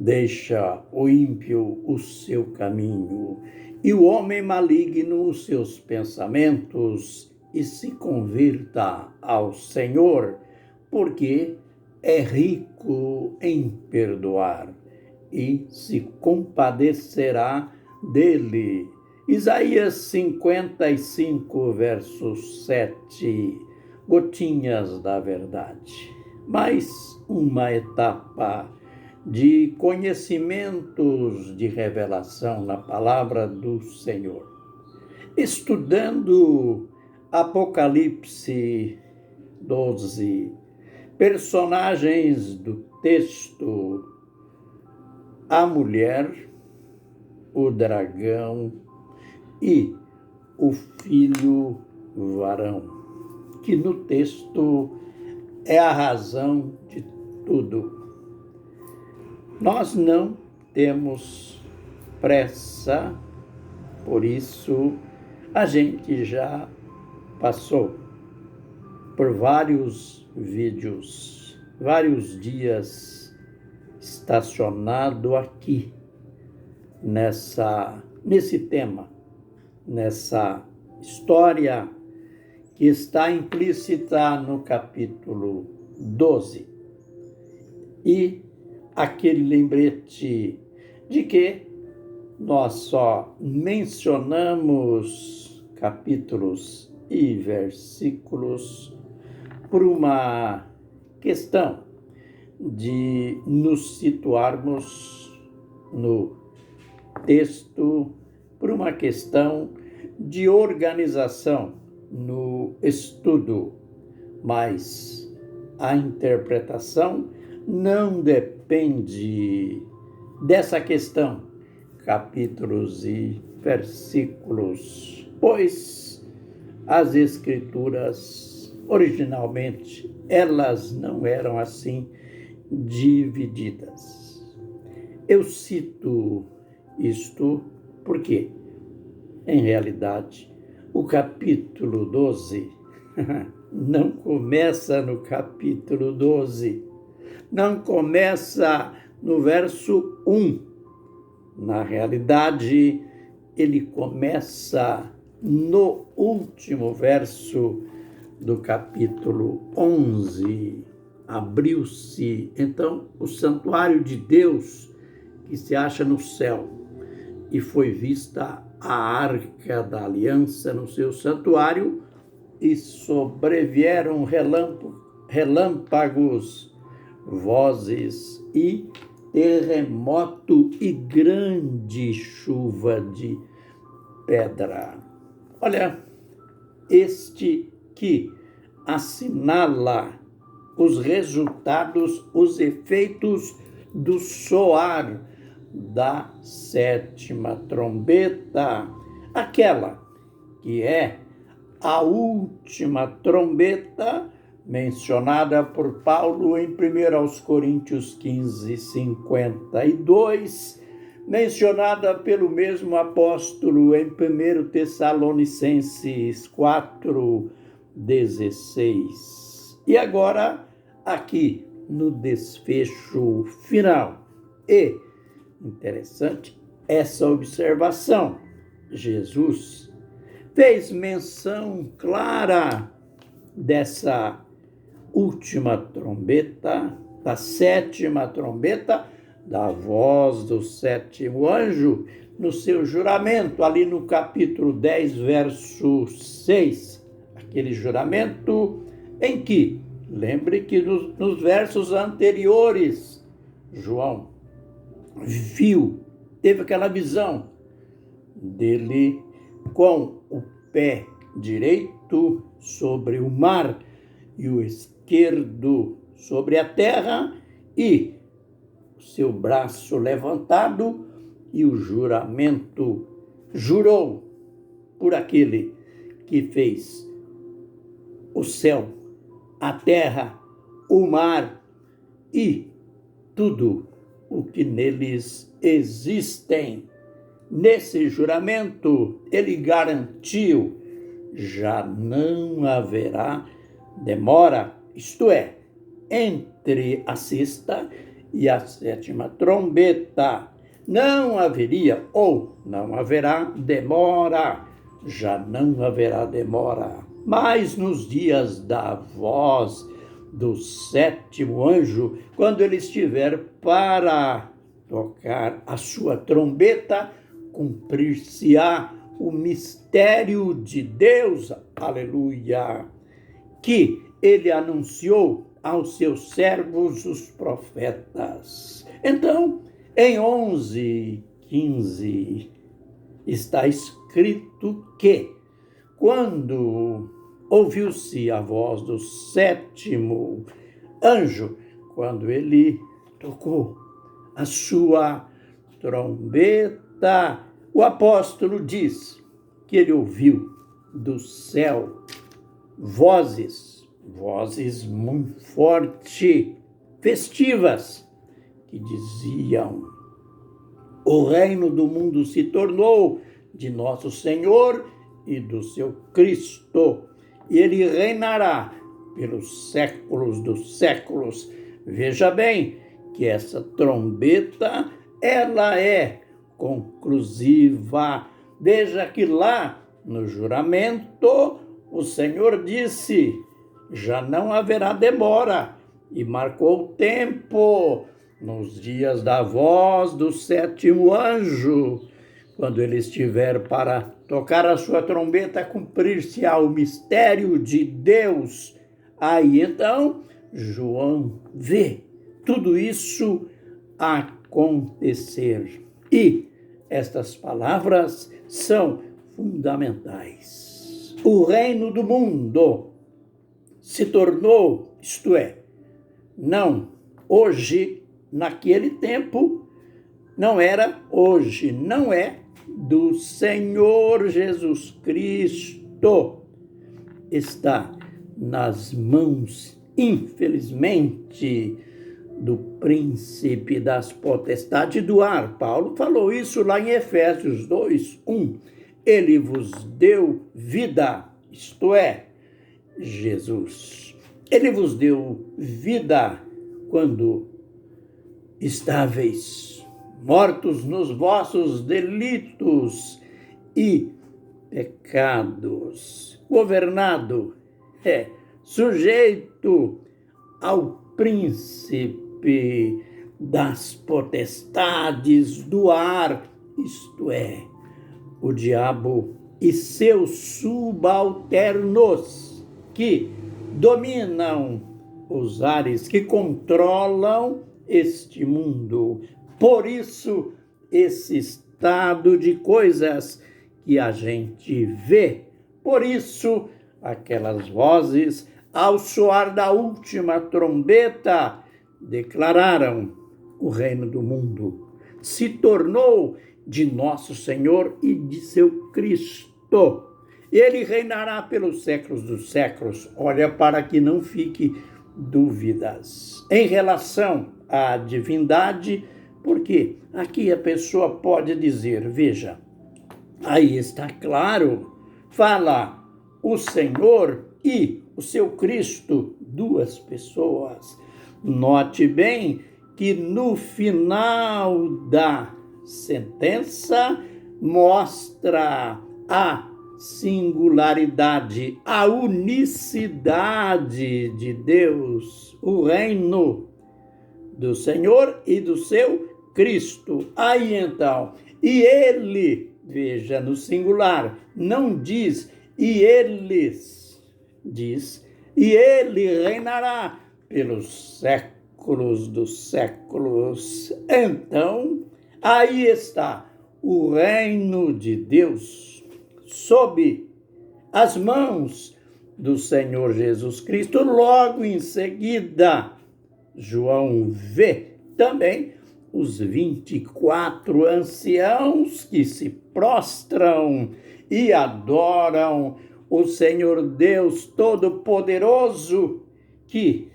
Deixa o ímpio o seu caminho e o homem maligno os seus pensamentos e se convirta ao Senhor, porque é rico em perdoar e se compadecerá dele. Isaías 55, verso 7, gotinhas da verdade. Mais uma etapa de conhecimentos de revelação na palavra do Senhor. Estudando Apocalipse 12, personagens do texto: a mulher, o dragão e o filho varão, que no texto é a razão de tudo. Nós não temos pressa, por isso a gente já passou por vários vídeos, vários dias estacionado aqui nesse tema, nessa história que está implícita no capítulo 12. E aquele lembrete de que nós só mencionamos capítulos e versículos por uma questão de nos situarmos no texto, por uma questão de organização no estudo, mas a interpretação não depende dessa questão, capítulos e versículos, pois as Escrituras, originalmente, elas não eram assim divididas. Eu cito isto porque, em realidade, o capítulo 12 não começa no capítulo 12, não começa no verso 1. Na realidade, ele começa no último verso do capítulo 11. Abriu-se, então, o santuário de Deus que se acha no céu, e foi vista a arca da aliança no seu santuário, e sobrevieram relâmpagos, vozes e terremoto e grande chuva de pedra. Olha, este que assinala os resultados, os efeitos do soar da sétima trombeta, aquela que é a última trombeta mencionada por Paulo em 1 Coríntios 15, 52, mencionada pelo mesmo apóstolo em 1 Tessalonicenses 4, 16. E agora, aqui no desfecho final. E, interessante, essa observação. Jesus fez menção clara dessa última trombeta, da sétima trombeta, da voz do sétimo anjo, no seu juramento, ali no capítulo 10, verso 6. Aquele juramento em que, lembre que nos versos anteriores, João teve aquela visão dele com o pé direito sobre o mar e o esquerdo sobre a terra, e o seu braço levantado, e o juramento jurou por aquele que fez o céu, a terra, o mar e tudo o que neles existem. Nesse juramento, ele garantiu: já não haverá demora, isto é, entre a sexta e a sétima trombeta. Não haveria ou não haverá demora, já não haverá demora. Mas nos dias da voz do sétimo anjo, quando ele estiver para tocar a sua trombeta, cumprir-se-á o mistério de Deus, aleluia, que ele anunciou aos seus servos, os profetas. Então, em 11:15, está escrito que, quando ouviu-se a voz do sétimo anjo, quando ele tocou a sua trombeta, o apóstolo diz que ele ouviu do céu vozes muito fortes, festivas, que diziam: o reino do mundo se tornou de nosso Senhor e do seu Cristo, e ele reinará pelos séculos dos séculos. Veja bem que essa trombeta, ela é conclusiva. Veja que lá no juramento o Senhor disse: já não haverá demora, e marcou o tempo nos dias da voz do sétimo anjo, quando ele estiver para tocar a sua trombeta, cumprir-se-á o mistério de Deus. Aí então João vê tudo isso acontecer. E estas palavras são fundamentais. O reino do mundo se tornou, isto é, não hoje, naquele tempo, não era hoje, não é do Senhor Jesus Cristo. Está nas mãos, infelizmente, do príncipe das potestades do ar. Paulo falou isso lá em Efésios 2:1. Ele vos deu vida, isto é, Jesus. Ele vos deu vida quando estáveis mortos nos vossos delitos e pecados, governado, sujeito ao príncipe das potestades do ar, isto é, o diabo e seus subalternos, que dominam os ares, que controlam este mundo. Por isso, esse estado de coisas que a gente vê. Por isso, aquelas vozes, ao soar da última trombeta, declararam: o reino do mundo se tornou de nosso Senhor e de seu Cristo. Ele reinará pelos séculos dos séculos. Olha, para que não fique dúvidas em relação à divindade, porque aqui a pessoa pode dizer, veja, aí está claro, fala o Senhor e o seu Cristo, duas pessoas. Note bem que no final da sentença mostra a singularidade, a unicidade de Deus, o reino do Senhor e do seu Cristo. Aí então, e ele, veja, no singular, não diz e eles, diz e ele reinará pelos séculos dos séculos. Então, aí está o reino de Deus sob as mãos do Senhor Jesus Cristo. Logo em seguida, João vê também os 24 anciãos que se prostram e adoram o Senhor Deus Todo-Poderoso, que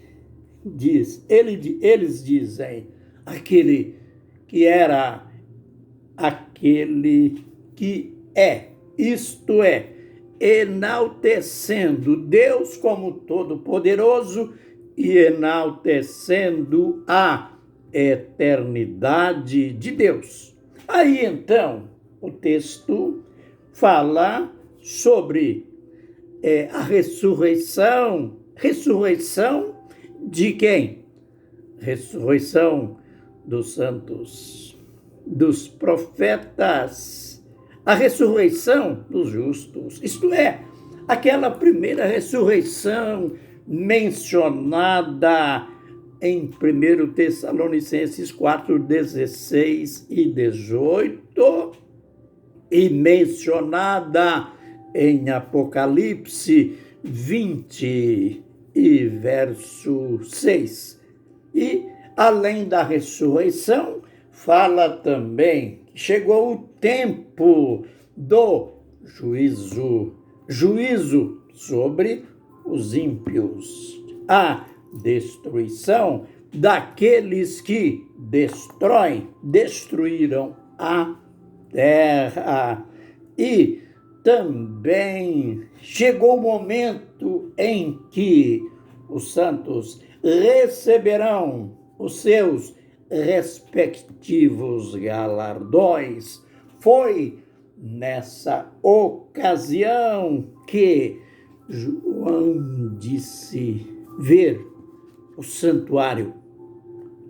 diz, eles dizem, aquele que era, aquele que é, isto é, enaltecendo Deus como Todo-Poderoso e enaltecendo a eternidade de Deus. Aí então o texto fala sobre a ressurreição. Ressurreição de quem? Ressurreição dos santos, dos profetas, a ressurreição dos justos, isto é, aquela primeira ressurreição mencionada em 1 Tessalonicenses 4, 16 e 18 e mencionada em Apocalipse 20 e verso 6. E, além da ressurreição, fala também que chegou o tempo do juízo sobre os ímpios, a destruição daqueles que destruíram a terra. E também chegou o momento em que os santos receberão os seus respectivos galardões. Foi nessa ocasião que João disse ver o santuário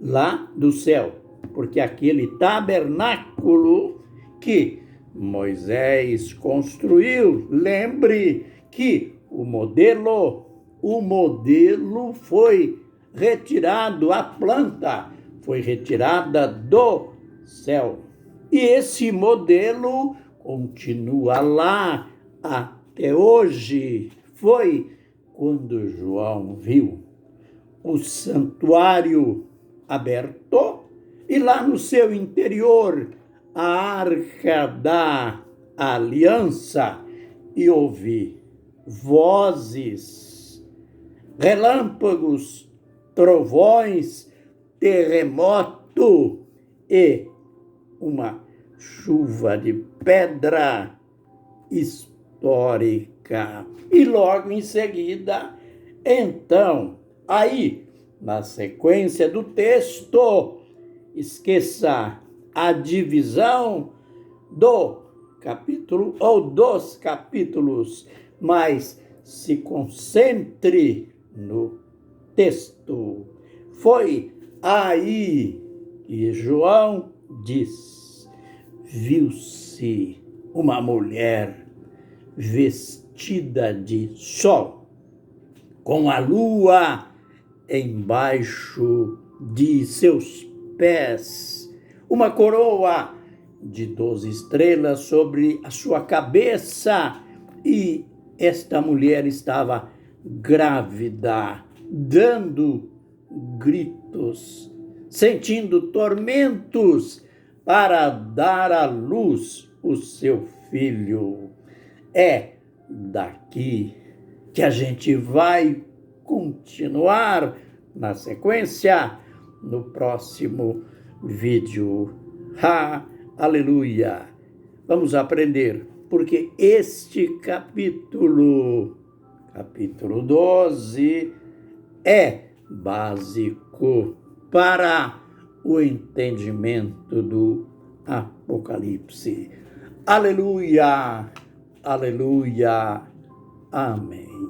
lá do céu, porque aquele tabernáculo que Moisés construiu, lembre que o modelo foi retirado, a planta foi retirada do céu. E esse modelo continua lá até hoje. Foi quando João viu o santuário aberto e lá no seu interior a arca da aliança e ouvi vozes, relâmpagos, trovões, terremoto e uma chuva de pedra histórica. E logo em seguida, então, aí, na sequência do texto, esqueça a divisão do capítulo ou dos capítulos, mas se concentre no texto. Foi aí que João diz: viu-se uma mulher vestida de sol, com a lua embaixo de seus pés, uma coroa de 12 estrelas sobre a sua cabeça, e esta mulher estava grávida, dando gritos, sentindo tormentos para dar à luz o seu filho. É daqui que a gente vai continuar na sequência no próximo vídeo. Aleluia! Vamos aprender, porque este capítulo 12, é básico para o entendimento do Apocalipse. Aleluia! Aleluia! Amém.